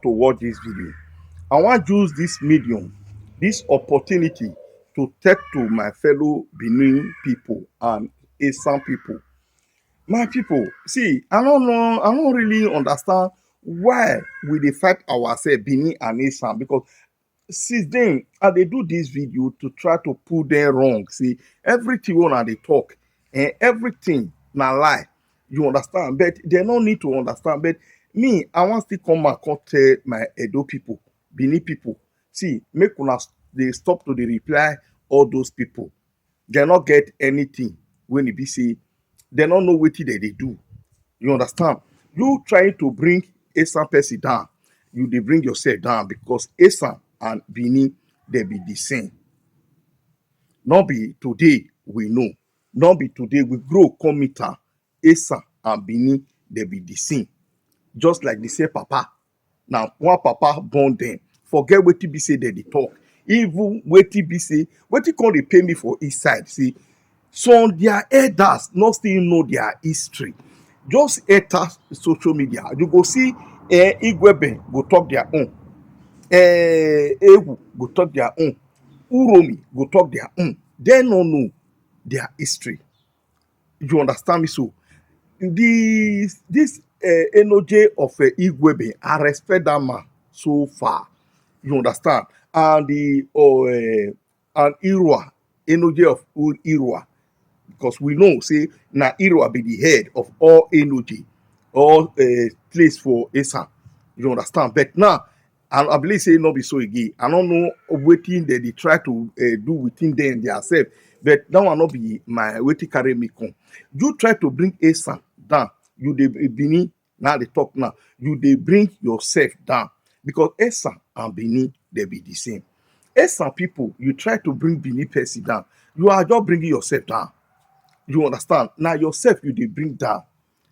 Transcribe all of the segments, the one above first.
to watch this video. I want to use this medium, this opportunity to talk to my fellow Benin people and Esan people. My people, see, I don't really understand why we dey fight ourselves, Benin and Esan, because since then I dey do this video to try to prove them wrong. See, everything wey una dey talk and everything na lie, you understand, but they no need to understand. But me, I wan still come and come tell my Edo people, Benin people, see, make una dey stop to dey reply all those people. They no get anything when e be say they no know wetin dem dey do. You understand? You trying to bring Esan person down, you dey bring yourself down, because Esan and Benin, they be the same. Not be today we know. Not be today we grow come meet am. Esan and Benin, they be the same. Just like they say papa. Now, one papa born them. Forget wetin be say dem dey talk. Even wetin be say, wetin come dey pay me for east side. See, some their elders not still know their history. Just enter social media, you go see Igwebe go talk their own, Ewu go talk their own, Uromi go talk their own. They no know their history. You understand me? So this Enoje of Igwebe, I respect that man so far. You understand? And the and Irua, Enoje of Irua, because we know say na Irua be the head of all Enoje, all place for Esan. You understand? But now, I believe say no be so again. I don't know wetin they try to do within them themselves. But that one not be my wetin carry me come. You try to bring Esan down. You dey Benin, now they talk now. You dey bring yourself down, because Esan and Benin, they be the same. Esan people, you try to bring Benin person down, you are just bringing yourself down. You understand? Now yourself you dey bring down,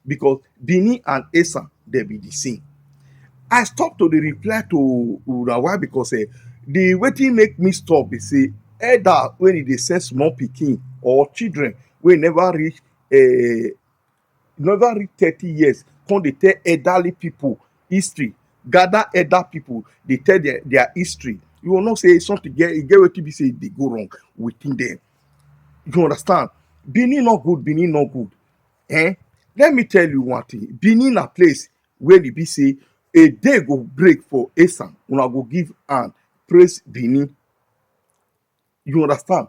because Benin and Esan, they be the same. I stop to the reply to una. Why? Because the wetin make me stop be say elder when e dey send small pikin or children wey never reach 30 years, come dey tell elderly people history, gather elder people dey tell their history. You will know say something e get wetin be say e dey go wrong within them. You understand? Benin not good, Benin not good. Let me tell you one thing. Benin na place where e be say a day go break for Esan, una go give hand praise Benin. You understand?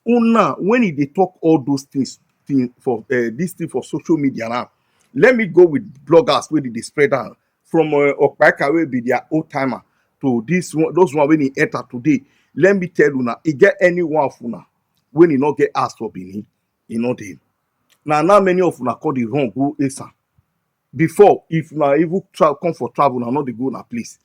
Una when e dey talk all those things for this thing for social media now, let me go with bloggers wey dey spread am from Okpaika wey be their old timer to this one, those one when e enter today. Let me tell una, e get any one of una when e no get ask for Benin, e no dey. Now many of una call the wrong go Esan. Before, if una even come for travel, una no dey go na place.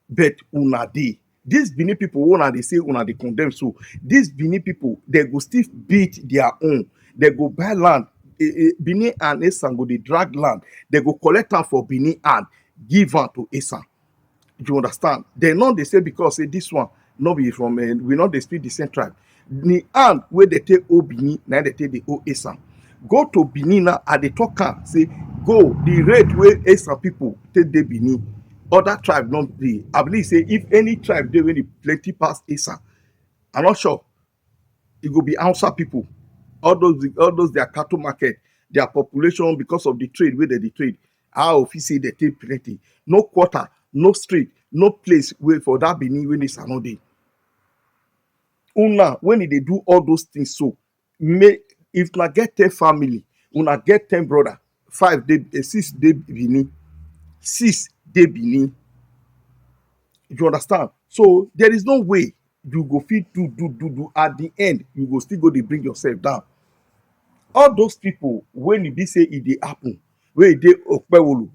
But una dey. These Benin people, una dey say una dey condemn. So these Benin people, they go still beat their own. They go buy land. Benin and Esan go dey drag land. They go collect am for Benin and give am to Esan. You understand? They no dey say because say this one no be from we no dey speak the same tribe. The hand wey dey take owe Benin, na dey take dey owe Esan. Go to Benin now, I dey talk am say go the rate wey Esan people take dey Benin, other tribe no dey. I believe say if any tribe dey wey dey plenty pass Esan, I'm not sure e go be Hausa people. All those their cattle market, their population because of the trade wey dem dey trade, how fit say dey take plenty. No quarter, no street, no place wey for that Benin wey Esan no dey. Una when e dey do all those things, so if una get 10 family, una get 10 brother, 5 dey 6 dey Benin, 6 dey Benin. You understand? So there is no way you go fit do at the end you go still go dey bring yourself down. All those people when e be say e dey happen, wey e dey Okpewolu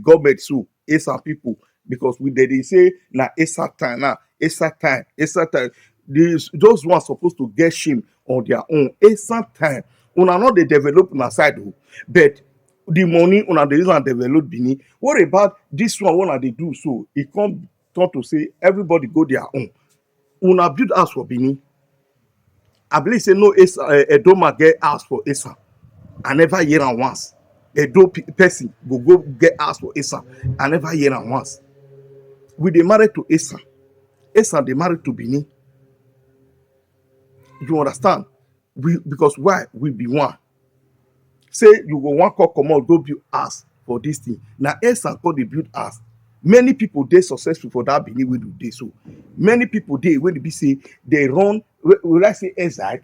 government, so Esan people, because we dey say na Esan time now, Esan time. Those ones supposed to get shame on their own. Esan time, una no dey develop una side o, but the money una dey use am develop Benin. What about this one una dey do? So e come turn to say everybody go their own. Una build house for Benin. I believe say no Edo man get house for Esan. I never hear am once. Edo person go get house for Esan. I never hear am once. We dey married to Esa. Esa dey married to Benin. You understand? We because why? We be one. Say you go wan come comot go build house for dis thing. Na Esa come dey build house. Many people dey successful for that Benin wey do dey so. Many people dey wey be say dey run. Will I say exile?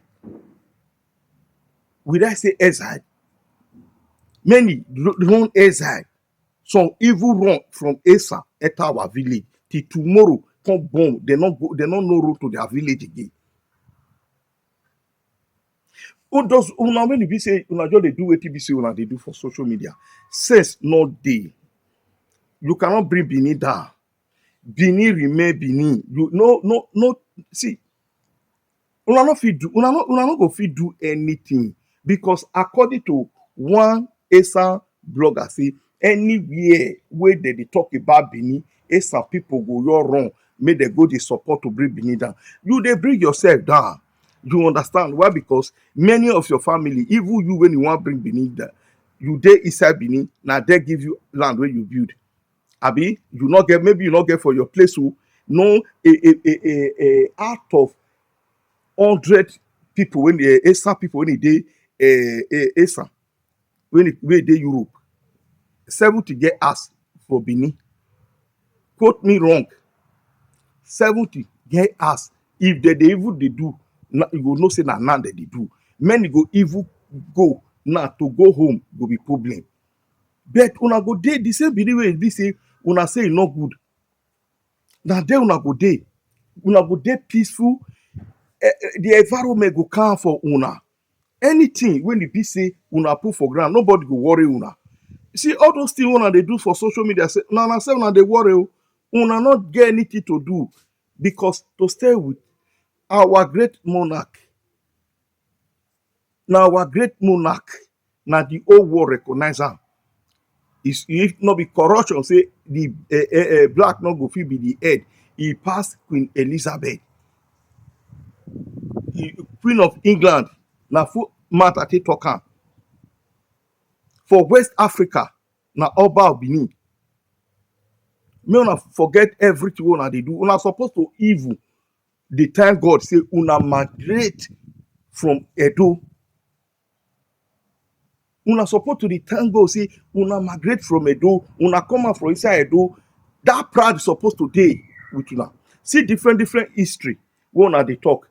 Will I say exile? Many run exile. Some even run from Esa enter our village till tomorrow come born. They no go. They no know road to their village again. Who does una when e be say una just dey do wetin be say una dey do for social media? Sense no dey. You cannot bring Benin down. Benin remain Benin. You no see. Una no fit do. Una no go fit do anything because according to one Esa blogger say anywhere wey dem dey talk about Benin, Esa people go just run make dem go dey support to bring Benin down. You dey bring yourself down. You understand why? Because many of your family, even you when you wan bring Benin down, you dey inside Benin, na dem give you land wey you build. Abi you no get, maybe you no get for your place o. No, out of 100 people when the Esa people when e dey Esa wey dey Europe, 70 get house for Benin. Quote me wrong. 70 get house. If they even dey do, you go know say na now dem dey do. Many go even go now to go home go be problem. But una go dey the same Benin wey e be say una say e no good. Na there una go dey. Una go dey peaceful. The environment go calm for una. Anything when e be say una put for ground, nobody go worry una. See all those things una dey do for social media, say na say una dey worry o. Una not get anything to do because to stay with our great monarch. Na our great monarch, na the whole world recognize am. If not be corruption, say the black no go fit be the head. He pass Queen Elizabeth, Queen of England. Na full matter take talk am. For West Africa, na Oba of Benin. Make una forget everything una dey do. Una supposed to even dey thank God say una migrate from Edo. Una suppose to dey thank God say una migrate from Edo, una come out from inside Edo. That pride suppose to dey with una. See different history wey una dey talk.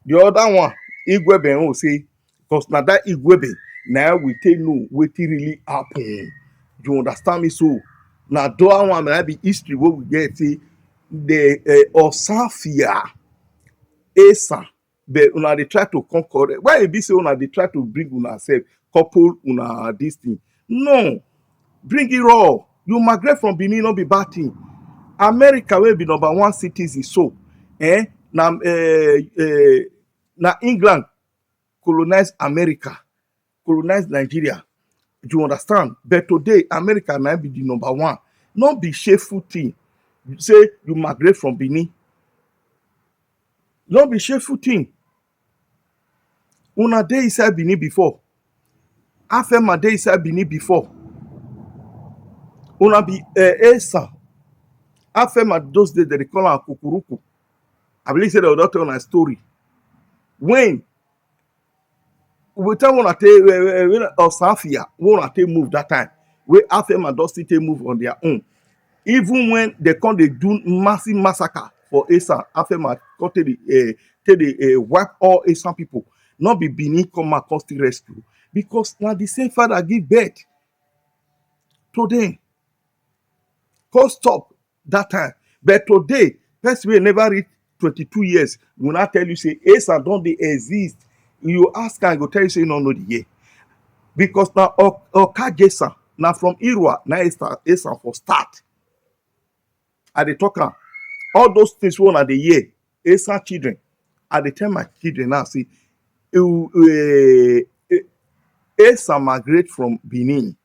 The other one, Igwebe own say, because na that Igwebe na we take know wetin really happen. You understand me so? Na that one na be history wey we get say the Osafia, Esa. But una dey try to conquer. Why e be say una dey try to bring una self, couple una this thing? No, bring it raw. You migrate from Benin, no be bad thing. America wey be number one citizen so, na England colonize America, colonize Nigeria. You understand? But today America na be the number one. No be shameful thing. Say you migrate from Benin. No be shameful thing. Una dey inside Benin before. Afema dey inside Benin before. Una be Esa. Afema those days they call am Kukuruku. I believe say they will not tell una story. When we tell una take Osafia, when una take move that time, wey Afema don still take move on their own. Even when they come dey do massive massacre for Esa, Afema come take the wipe all Esa people. Not be Benin come and come still rescue. Because na the same father give birth to them. Come stop that time. But today, person wey never reach 22 years will not tell you say Esa don dey exist. You ask am, go tell you say no know the year. Because na Okajesa, na from Irua, na Esa for start. I dey talk am. All those things wey una dey hear, Esa children, I dey tell my children now say Esa migrate from Benin.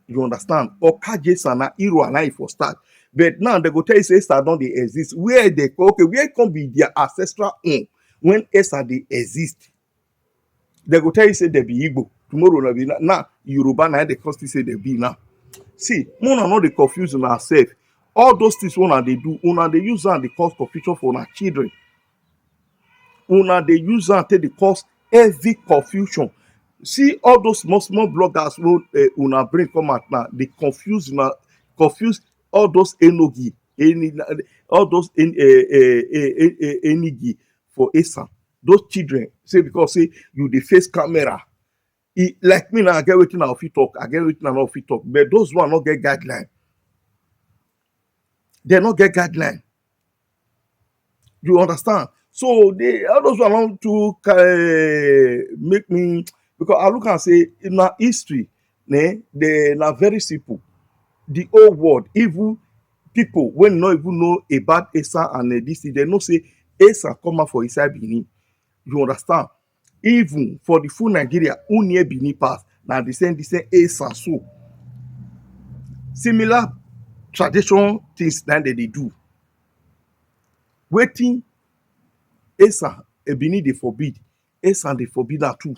You understand? Okajesa na Irua na e for start. But now they go tell you say Esa don dey exist. Where they okay, where come be their ancestral home when Esa dey exist? They go tell you say they be Igbo. Tomorrow na be now Yoruba na they come still say they be now. See, una no dey confuse una self. All those things una dey do, una dey use am dey cause confusion for una children. Una dey use am take dey cause heavy confusion. See all those small small bloggers wey una bring come out now, dey confuse una, confuse all those enogi, all those enigi for esan. Those children say because say you dey face camera, e like me now, I get wetin I fit talk, I get wetin I no fit talk, but those one no get guideline. They no get guideline. You understand? So they all those one want to make me, because I look and say in our history, they na very simple. The whole world, even people when no even know about Esa and this thing, they know say Esa come out for inside Benin. You understand? Even for the full Nigeria, who near Benin pass, now the same Esa. So similar tradition things that they do. Waiting Esa Benin they forbid, Esa they forbid that too.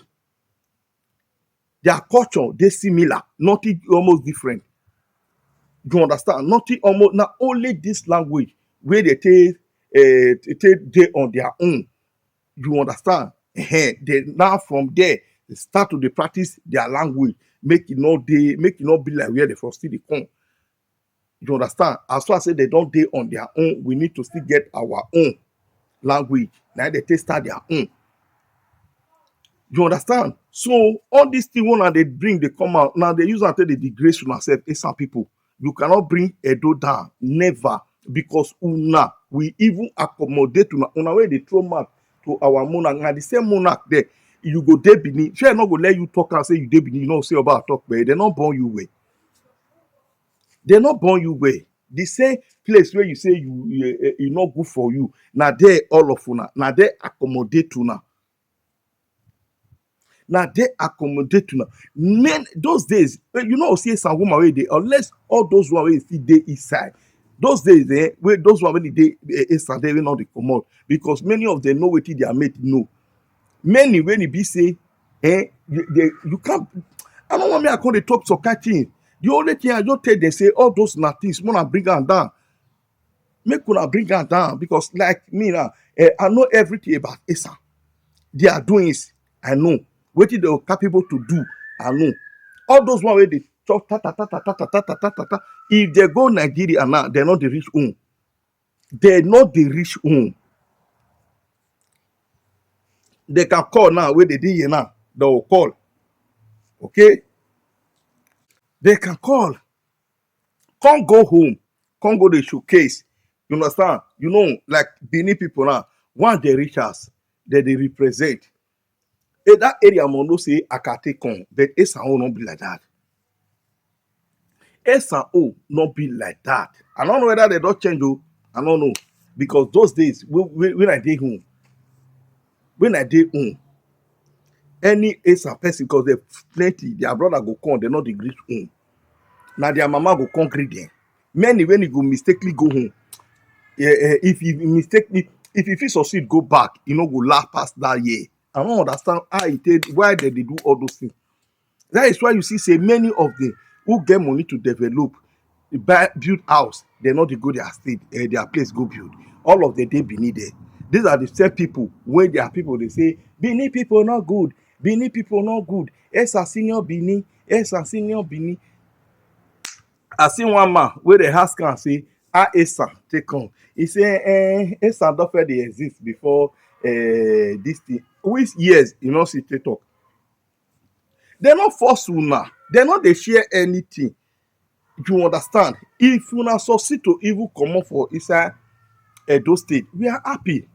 Their culture they similar, nothing almost different. You understand? Nothing almost, not only this language where they take they on their own. You understand? They now from there they start to dey practice their language, make it not be like where they from still dey come. You understand? As far as say they don't dey on their own, we need to still get our own language. Now they take start their own. You understand? So all these things when they bring, they come out now, they use until they degrade yourself. Some people, you cannot bring Edo down, never, because una we even accommodate una way they throw mark to our monarch. Now the same monarch there, you go dey Benin. Sure, not go let you talk and say you dey Benin. You know say about talk, but they not born you way. They not born you way. The same place where you say you not good for you. Now there all of una. Now they accommodate una. Now they accommodate una. Men those days, you know, see some woman where they, unless all those one where see they inside. Those days, where those one when they inside, they will not come out because many of them know what their mate know. Many when it be say, you can't. I don't want me. I call the talk so catching. The only thing I just tell them say all those na things wanna bring them down. Make una bring them down because like me now, I know everything about Esa. Their doings, I know. What they are capable to do, I know. All those one where they talk ta ta ta ta ta ta ta ta ta ta ta. If they go Nigeria now, they're not the rich home. They're not the rich home. They can call now where they did here now. They will call. Okay? They can call. Can't go home. Can't go to showcase. You understand? You know, like Benin people now, once they reach us, they represent. In that area, I know say Akate come, but Esao not be like that. Esao not be like that. I don't know whether they don't change though. I don't know. Because those days, when I did home, any Esa person, because they plenty, their brother go come, they not the great home. Now their mama go come greet them. Many when you go mistakenly go home, if you mistakenly, if you succeed, go back, you know, go laugh past that year. I don't understand how it is, why they do all those things. That is why you see, say many of them who get money to develop, build house, they not to go their state, their place go build. All of them they Benin there. These are the same people when there are people they say Benin people not good, Benin people not good. Esa senior Benin, Esa senior Benin. I see one man where they ask am say how Esa take on. He say Esa don first dey exist before this thing. Which years you know see take talk. They not force una. They not dey share anything. You understand? If una succeed to even comot for inside Edo State, we are happy.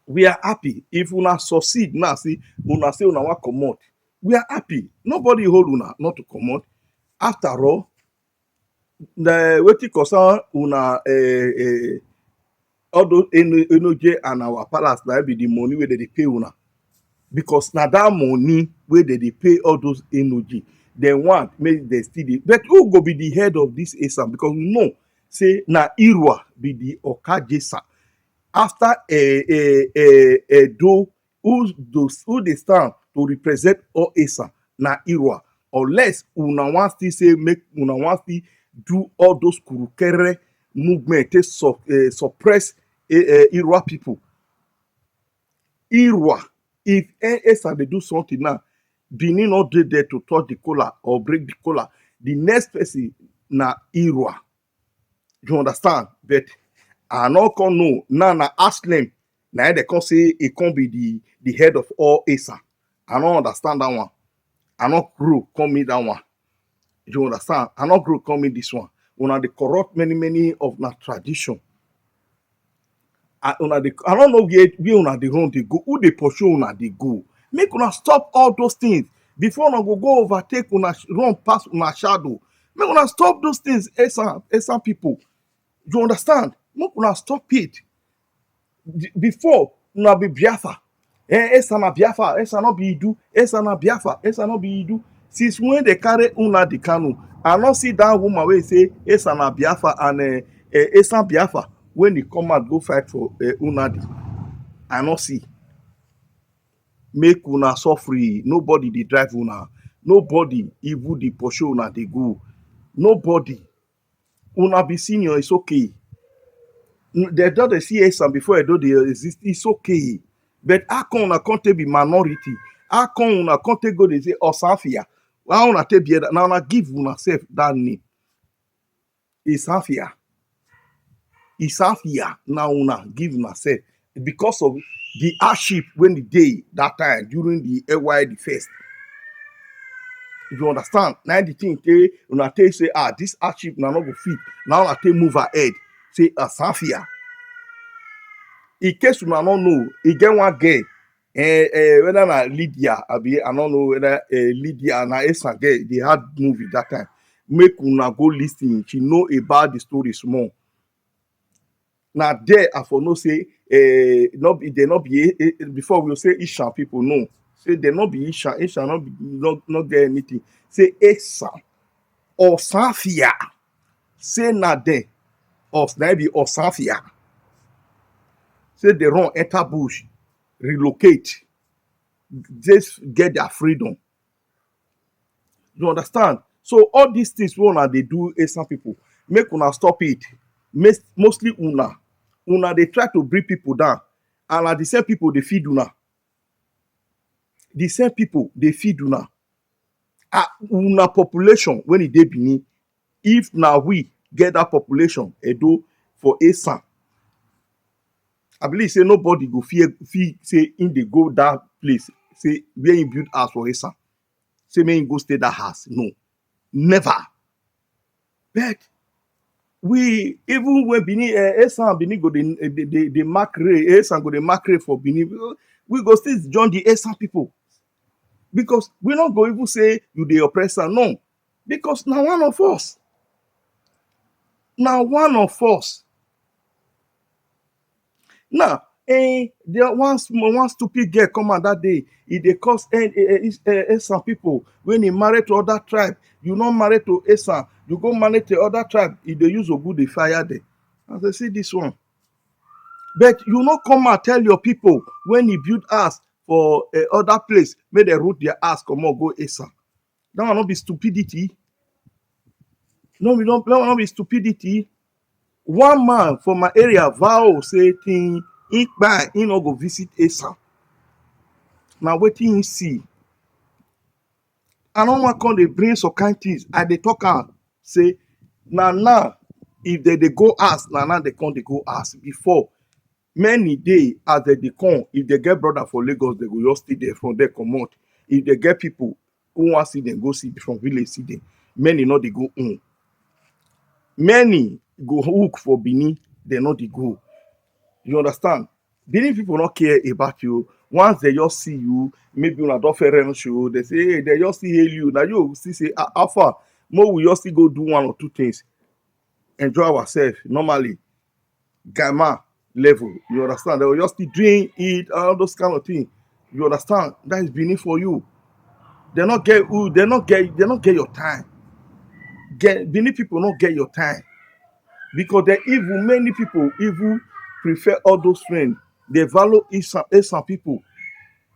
We are happy. If una succeed now, see una say una wan comot, we are happy. Nobody hold una not to comot. After all, the wetin concern una all those Enoje and our palace na be the money wey dem dey pay una. Because na that money wey dem dey pay all those Enoji, dem want make dem still dey. But who go be the head of this Esan? Because we know say na Irua be the Okajesa. After Edo, who dey stand to represent all Esan na Irua. Unless una wan still say make una wan still do all those kurukere movement, take suppress Irwa people. Irwa, if ESA they do something now, Benin not dey there to touch the collar or break the collar. The next person na Irwa. You understand? But I no come know now na Aslam. Now they come say it can be the head of all ESA. I don't understand that one. I not grow come me that one. You understand? I not grow come me this one. Una dey corrupt many of na tradition. I don't know where una dey run dey go. Who dey pursue una dey go? Make una stop all those things before una go overtake una run pass una shadow. Make una stop those things, Esan people. You understand? Make una stop it. Before una be Biafra. Esa na Biafra, Esa no be Idu, Esa na Biafra, Esa no be Idu. Since when they carry una the Kanu, I not see that woman wey say Esa na Biafra and Esa Biafra when they come out go fight for Unadi. I not see. Make una suffer. Nobody dey drive una. Nobody even dey pursue una dey go. Nobody. Una be senior, it's okay. They don't dey see Esa before they don't dey exist. It's okay. But how come una can't be minority? How come una can't go dey say Osafia? How una take be that? Now una give una self that name. Isafia. Isafia. Now una give una self because of the hardship when the day that time during the AY the first. You understand? Now the thing una take say this hardship na not go fit. Now una take move ahead. Say Asafia. In case una no know, e get one girl. Whether na Lydia, I don't know whether Lydia and Esa girl they had movie that time. Make una go listen. She know about the story small. Now there I for no say not be they not be before we say Ishan people no. Say they not be Ishan not be not get anything. Say Esa or Safia. Say na there or maybe or Safia. Say they run enter bush, relocate, just get their freedom. You understand? So all these things we una they do some people make una stop it. Mostly una they try to bring people down, and at the same people they feed una. The same people they feed una. Una population when it dey Benin, if now we get that population Edo for Esan, I believe say nobody go fear say in they go that place say where you build house for Esan. Say may go stay that house. No, never. But we even when Benin Esan Benin go the mark rate Esan go the mark rate for Benin, we go still join the Esan people because we not go even say you the oppressor. No, because now one of us. Now one of us. Now, there one stupid girl come out that day. If they cause some people when he married to other tribe, you not married to Esan, you go marry to other tribe. If they use a good, they fire them. As I see this one, but you not come and tell your people when he build house for other place, may they root their ass come on go Esan. That will not be stupidity. No, we don't. That will not be stupidity. One man for my area vow say thing he no go visit Esa. Now wetin he see. I don't want come dey bring some kind things. I dey talk am say now if they go ask now they come they go ask before many day as they come if they get brother for Lagos they go just stay there from there comot. If they get people who want see them go see from village see them. Many not they go home. Many go hook for Benin, they not they go. You understand? Benin people not care about you. Once they just see you, maybe una don ferent show, they say, hey, they just see hail you. Now you still say, how far? More we just still go do one or two things. Enjoy ourselves normally. Gamma level. You understand? They will just still drink, eat, all those kind of things. You understand? That is Benin for you. They not get your time. Benin people not get your time. Because they even many people even prefer all those friends. They value some people.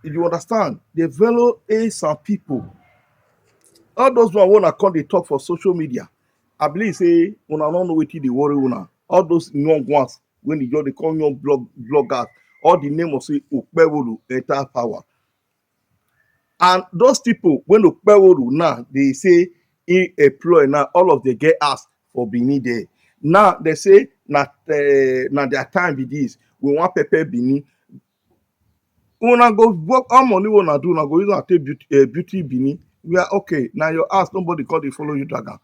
You understand? They value some people. All those one wanna come they talk for social media. I believe say una no know wetin dey worry una. All those young ones when the just dey call young bloggers, all the name of say Okpebholo enter power. And those people when Okpebholo now dey say he employ now all of them get house for Benin there. Now they say na their time be this. We wan pepper Benin. Una go work how money una do, una go use am take beauty Benin. We are okay. Now your house nobody come dey follow you drag am.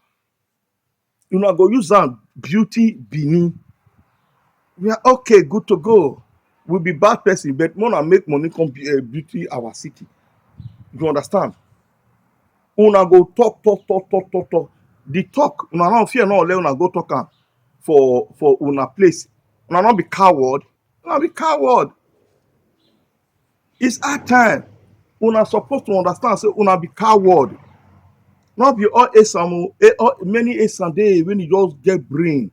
Una go use am beauty Benin. We are okay, good to go. We be bad person, but wanna make money come beauty our city. You understand? Una go talk. The talk, una no fear no let una go talk am for una place. Una no be coward. Una be coward. It's hard time. Una supposed to understand say una be coward. No be all esam many esam dey when you just get brain.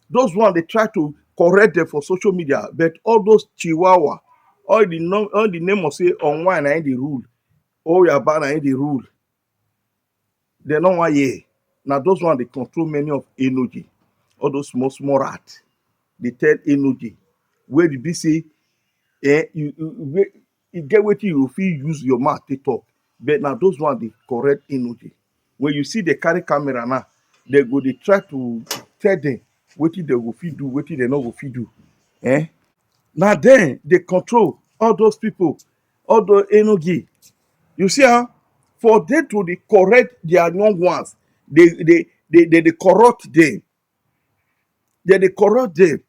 Those one they try to correct them for social media, but all those chihuahua, all the name of say online na the rule, oh yeah, bad na the rule. They no wan hear. Now those one they control many of energy. All those small rat. They tell energy where the be say you get wetin you fit use your mouth to talk. But now those one they correct energy. When you see they carry camera now, they try to tell them wetin they go fit do, wetin they no go fit do. Eh? Now then they control all those people, all those energy. You see how for them to dey correct their young ones, they corrupt them. They corrupt them.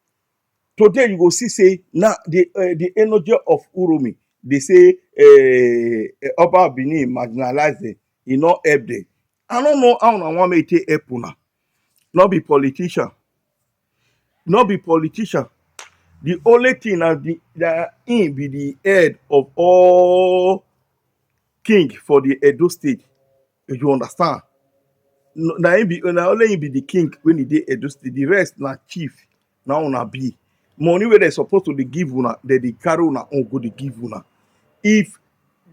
Today you go see say now the energy of Uromi, they say Oba Benin marginalize them, e no help them. I don't know how una wan make e take help una. No be politician. No be politician. The only thing na that him be the head of all king for the Edo state. You understand? Na only him be the king when he dey Edo state. The rest na chief. Na una be. Money wey dem suppose to dey give una, dem dey carry una own go dey give una. If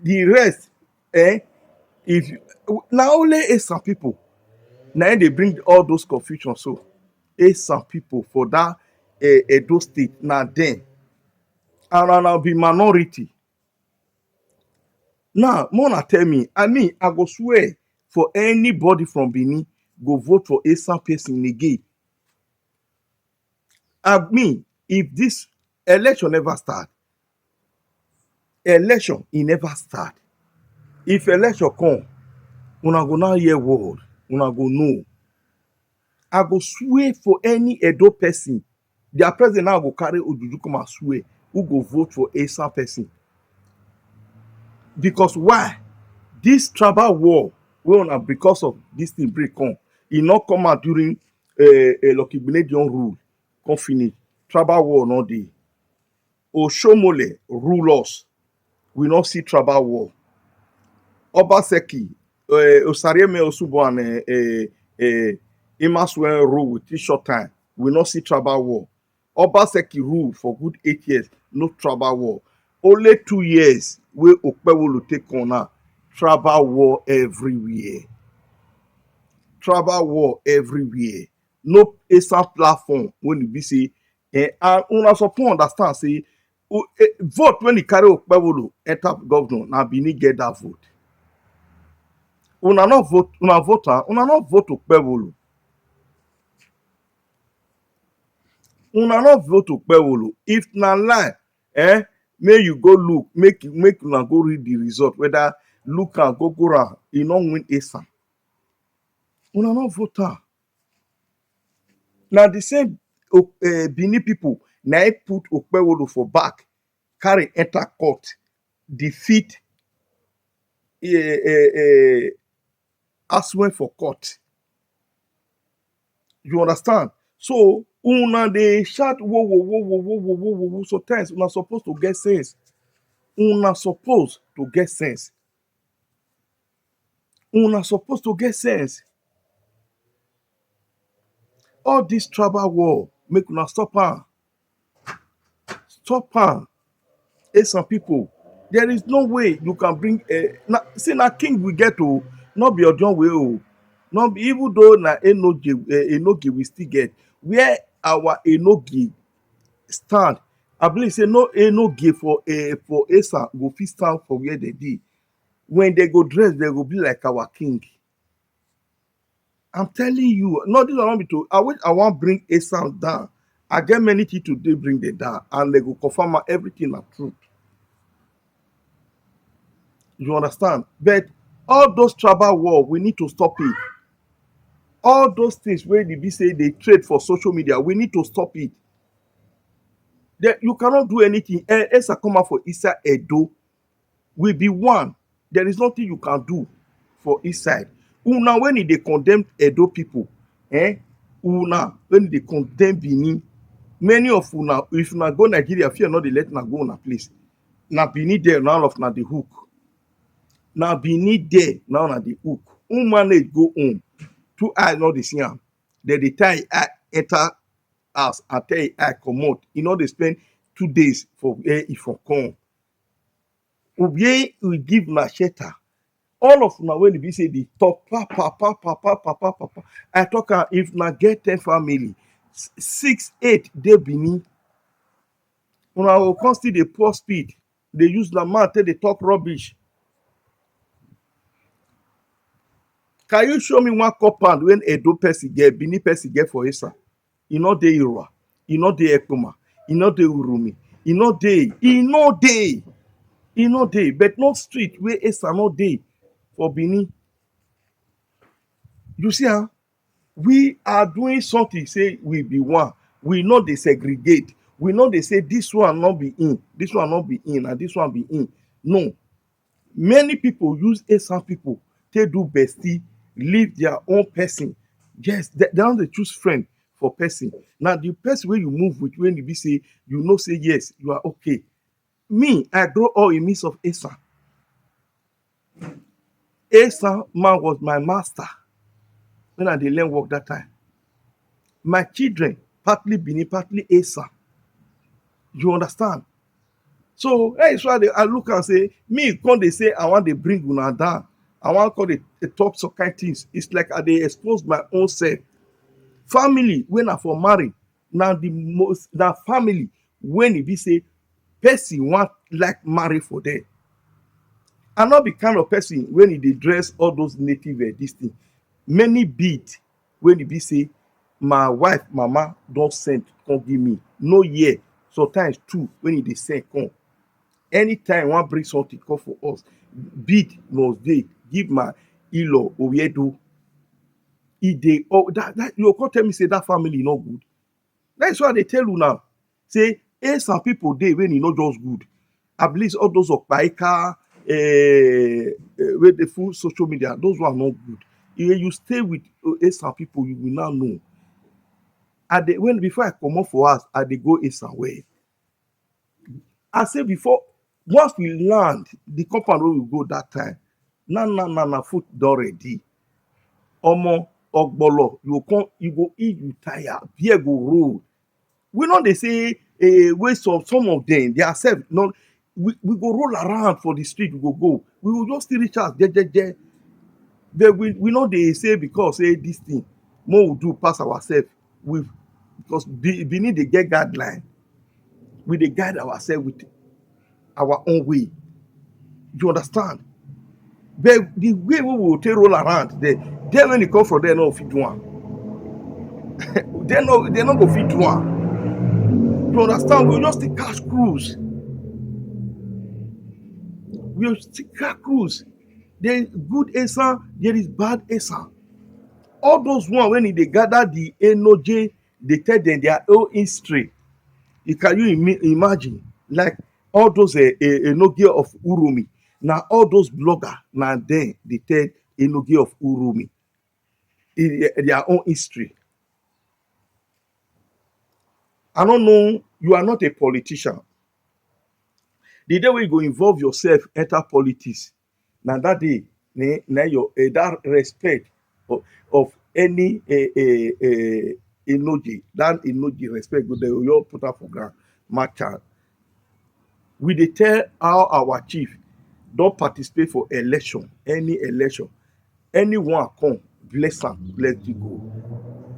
the rest, if na only some people, na im dey bring all those confusion so. Some people for that Edo state na dem. And una be minority. Now, Mona tell me, I go swear for anybody from Benin go vote for Asa person again. I mean, if this election never start, election e never start. If election come, una go now hear word, una go know. I go swear for any Edo person. Their president now go carry Ojuju come and swear who go vote for Asa person. Because why? This tribal war wey una because of this thing break come, e no come out during Lucky Benediction rule come finish. Tribal war no dey. Oshomole rule us. We no see tribal war. Obaseki, Osarieme Osubo and Imasuen rule with this short time. We no see tribal war. Obaseki rule for good 8 years, no tribal war. Only 2 years wey Okpebholo take on now. Tribal war everywhere. Tribal war everywhere. No Asa platform when e be say, and una suppose understand say, vote when e carry Okpebholo enter governor, na Benin get that vote. Una no vote, una voter, una no vote Okpebholo. Una no vote Okpebholo. If na lie, make you go look, make una go read the result, whether look am go am, e no win Asa. Una no vote am. Na the same Benin people na im put Okpebholo for back, carry enter court, defeat Asuen for court. You understand? So una dey shout wo. Sometimes una suppose to get sense. Una suppose to get sense. Una suppose to get sense. All this tribal war, make una stop am. Stop am. Some people, there is no way you can bring see na king we get o, no be Ojonwe o. No be even though na enoge we still get where our enoge stand. I believe say no enoge for Esa go fit stand for where they dey. When they go dress, they go be like our king. I'm telling you, not this one be to I wish I want bring Esa down. I get many things to do bring them down and they go confirm everything na truth. You understand? But all those tribal war, we need to stop it. All those things where the be say they trade for social media, we need to stop it. You cannot do anything. Esa come out for Isa Edo will be one. There is nothing you can do for east side. Una when they condemn Edo people, una when they condemn Benin, many of una, if una go Nigeria, fear not they let una go una place. Na Benin there now of na the hook. Na Benin there now na the hook. Who manage go home? Two eyes not the same. Then they tie enter house and tell I comot. You know they spend 2 days for where e for come. Obie we give na shelter. All of una when e be say the talk papa. I talk am if na get 10 family, 6, 8 dey Benin. Una go come still dey pour speed, dey use na mouth take dey talk rubbish. Can you show me one compound when Edo person get, Benin person get for Esa? E no dey Iroa, e no dey Ekpoma, e no dey Urumi, e no dey, but no street wey Esa no dey for Benin. You see am? We are doing something say we be one. We no dey segregate. We no dey say this one no be in, this one no be in, and this one be in. No. Many people use Esan people take do bestie, leave their own person. Yes, they don dey choose friend for person. Now the person wey you move with when you be say you know say yes, you are okay. Me, I grow up in midst of Esan. Esan man was my master when I dey learn work that time. My children partly Benin, partly Esa. You understand? So hey, so I look and say, me come dey say I want to bring una down. I want to dey talk some kind things. It's like I dey expose my own self. Family when I for marry, na the most na family when e be say person want like marry for there. I no be kind of person when e dey dress all those native this thing. Many bead when e be say my wife mama don send come give me. No year, sometimes two when e dey send come. Anytime wan bring something come for us, bead must dey give my in-law Oyedo. E dey that you go come tell me say that family no good. That's why I dey tell you now. Say some people dey when e no just good. I believe all those Okpaika wey dey full social media, those one no good. If you stay with some people, you will now know. When before I comot for house, I dey go Esan way. I say before, once we land the compound wey we go that time, na food don ready. Omo ogbolo, you go eat, you tire, beer go roll. We no dey say waste of some of them, they accept. No, we go roll around for the street, we go. We will just still reach out, jejeje. But we no dey say because say this thing, more we do pass ourselves. Because Benin dey get guideline. We dey guide ourselves with our own way. You understand? But the way we will take roll around there, then when e come from there, no fit do am. They no go fit do am. You understand? We just take cash cruise. We still catch cruise. There is good Esan, there is bad Esan. All those one when they gather the Enoje, they tell them their own history. Can you imagine? Like all those Enoge of Urumi. Now all those bloggers, now then they tell Enoge of Urumi their own history. I don't know, you are not a politician. The day wey you go involve yourself enter politics, na that day na your that respect of any enoji, that enoji respect go there, you put am for ground, match am. We dey tell how our chief don participate for election, any election, anyone come bless am, let you go.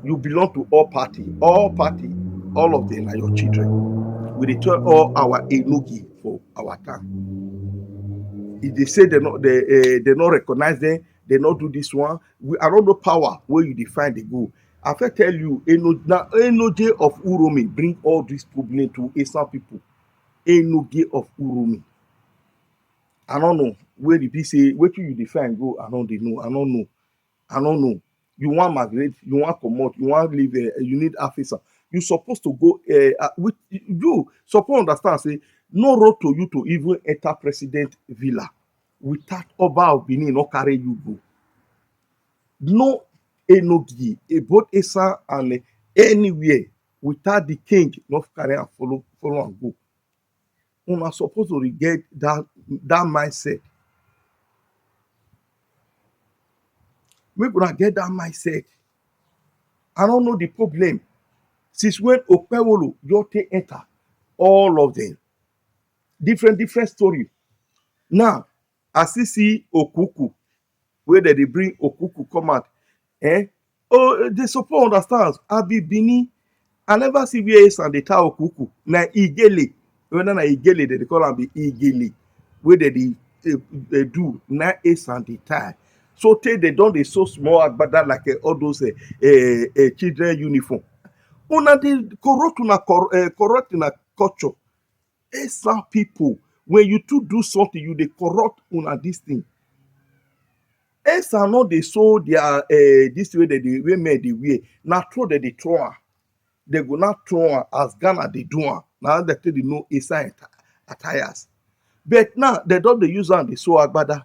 You belong to all party, all party, all of them are your children. We dey tell all our enogi for our town. If they say they not recognize them, they not do this one, I don't know power where you define the go. I fit tell you, now enoge of uromi bring all this problem to Esan people. Enoge of uromi, I don't know where the be say wetin you define go. I don't dey know. I don't know. I don't know. You want migrate, you want comot, you want live, you need officer. You supposed to go, with you suppose understand say no road to you to even enter president villa without Oba of Benin no carry you go. No enogi both Esa and anywhere without the king not carry am follow am go. Una suppose to get that mindset. Make una get that mindset. I don't know the problem. Since when Okpewolo just take enter, all of them different story. Now I still see Okuku where they bring Okuku come out. Eh? Oh, they suppose understand. I be Bini. I never see where is and they tell Okuku. Na Igele. Whether na Igele they call am be Igele. Where they do na is and the tie. So tey they don dey so small agbada like all those children uniform. Una dey corrupt una culture. Some people when you too do something you dey corrupt una this thing. Some no dey sew their this way wey men dey wear, na throw dem dey throw am. Dem go now throw am as Ghana dey do am. Na dem take dey know Esan attires. But now dem don dey use am dey sew agbada.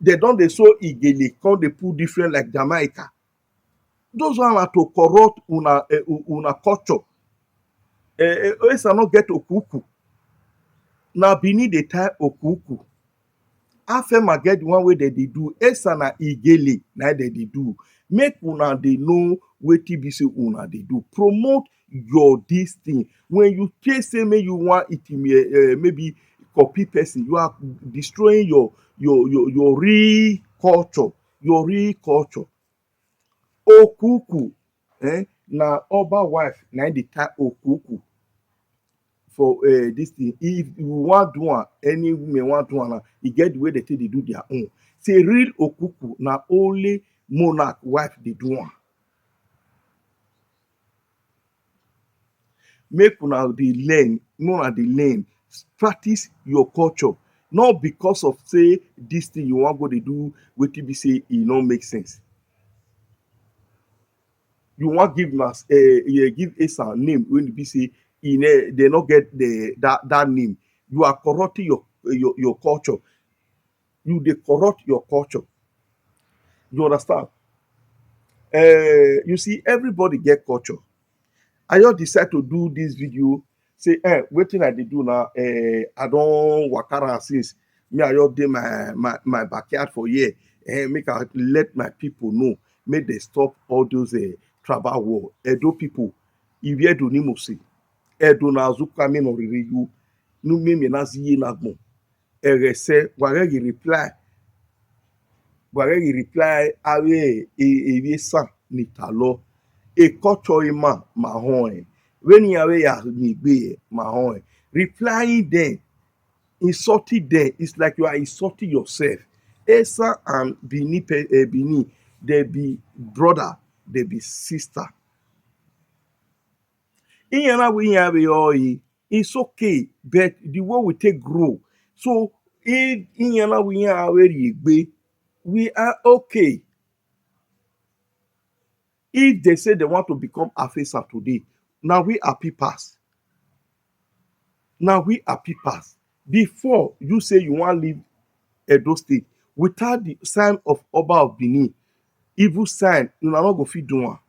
Dem don dey sew Igele come dey put different like Jamaica. Those one na to corrupt una culture. Esa no get okuku. Na Benin dey tie okuku. Afema get the one wey dem dey do. Esa na Igele na dem dey do. Make una dey know wetin be say una dey do. Promote your this thing. When you take say make you wan maybe copy person, you are destroying your real culture. Your real culture. Okuku na Oba wife na im dey tie okuku for this thing. If you wan do am, any women wan do am na e get the way they take dey do their own. Say real okuku na only monarch wife dey do am. Make una dey learn, make una dey learn, practice your culture. Not because of say this thing you wan go dey do wetin be say e no make sense. You wan give give Esa name wey e be say they no get that name. You are corrupting your culture. You dey corrupt your culture. You understand? You see, everybody get culture. I just decide to do this video say wetin I dey do now, I don waka around since. Me I just dey my backyard for here. Make I let my people know, make dem stop all those tribal war. Edo people, iwie Edo ni mo se. Edo na azuka mi no riri yu. Nu mi na ziye na gbon. Erese waregi reply awe ewie san ni talo. E culture ima mahon. When you are ya ni be mahon. Replying them, insulting them, it's like you are insulting yourself. Esa and Bini, they be brother, they be sister. It's okay, but the way we take grow. So we are okay. If they say they want to become Afesa today, now we happy pass. Now we happy pass. Before you say you want to leave Edo State without the sign of Oba of Benin, evil sign, una no go fit do am.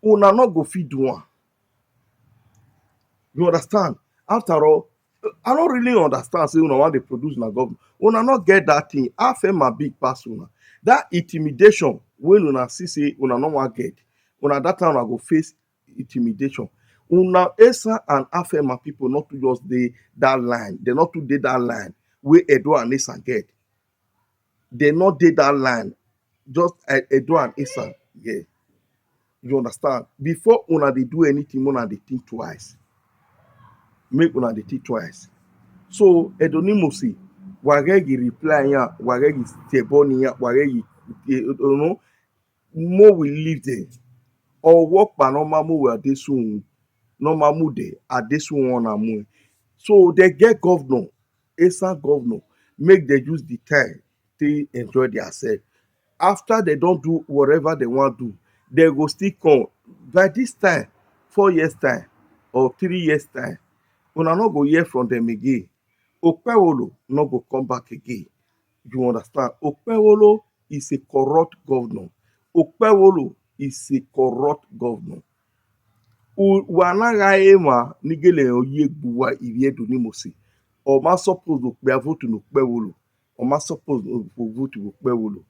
Una no go fit do am. You understand? After all, I don't really understand say una wan dey produce na government. Una no get that thing. Afema big pass una. That intimidation when una see say una no wan get, una that time una go face intimidation. Una Esa and Afema people not to just dey that line. They not to dey that line wey Edo and Esa get. They not did that line. Just Edo and Esa. Yeah. You understand? Before una they do anything, una they think twice. Make una they think twice. So Edonimosi, waregi reply ya, waregi steboni ya, waregi you know, more will live there. Or work pa normal mo we adesun, normal mu de adesun one amu. So they get governor, Esa governor, make they use the time to enjoy themselves. After they don't do whatever they want to do, they go still come. By this time, 4 years time or 3 years time, una no go hear from them again. Okpewolo no go come back again. You understand? Okpewolo is a corrupt governor. Okpewolo is a corrupt governor. Wanaghaghị ma nigele oyi egbuwa iviedu n'Imosi. Ọma suppose okpe vote n'Okpewolo. Ọma suppose vote n'Okpewolo.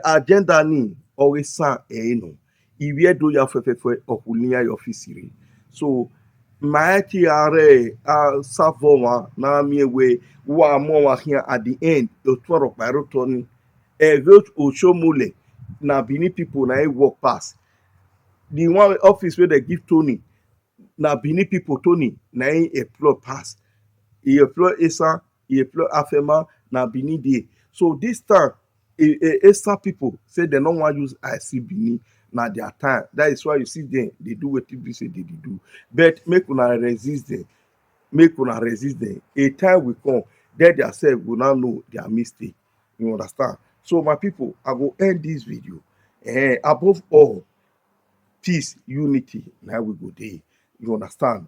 Agenda ni ọrịsa eno. Iviedu ya fefefe ọkwụlinya ya ofisiri. So maeti are savoma na miewe wa mo here at the end otwaro parotoni wrote oshomole na Benin people na e work pass. The one office where they give Tony, na Benin people Tony, na him employ pass. He employ Esa, he employ Afema, na Benin dey. So this time, Esa people say they don't want to use IC Benin na their time. That is why you see them, they do what people say they do. But make una resist them, make una resist them. A time will come, they themselves will now know their mistake. You understand? So my people, I will end this video. Above all, peace, unity, now we go there. You understand?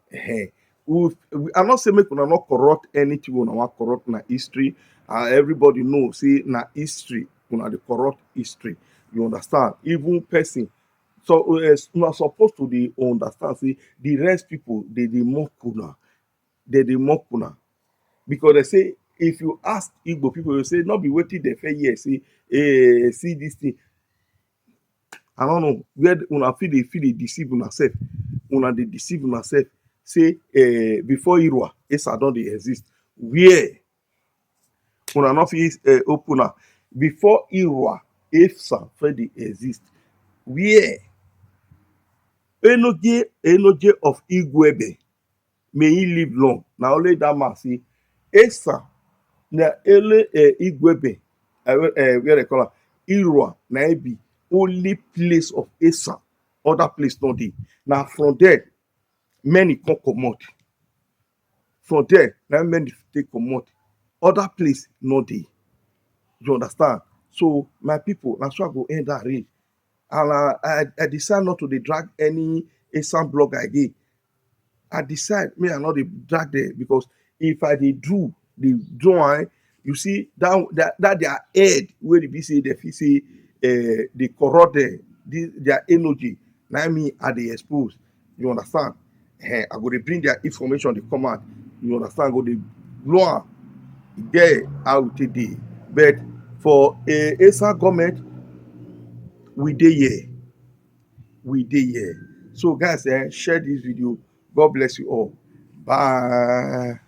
I'm not saying make una not corrupt anything, una want corrupt na history. Everybody know, say na history, una the corrupt history. You understand? Even person. So una supposed to dey understand, say the rest people, they mock una. They mock una. Because they say, if you ask Igbo people, they say, not be waiting they fair year, say, see this thing. I don't know where una feel dey deceive una sef. Una dey deceive una sef. Say before Irwa, Esa don dey exist. Where una no fit open am. Before Irwa, Esa first dey exist. Where Enoje of Igwebe, may he live long. Na only that man say Esa na ele Igwebe, where they call am Irwa, na e be only place of Esa. Other place no dey. Na from there many come comot. From there na many take comot. Other place no dey. You understand? So my people, na so I go end that read. And I decide not to dey drag any Esan blogger again. I decide me I not dey drag there because if I dey do the join, you see that their head wey dey be say dey fit say dey corrupt their energy. Na me I dey expose. You understand? I go dey bring their information dey come out. You understand? I go dey blow am get how we take dey. But for Esa government, we dey here. We dey here. So guys, share this video. God bless you all. Bye.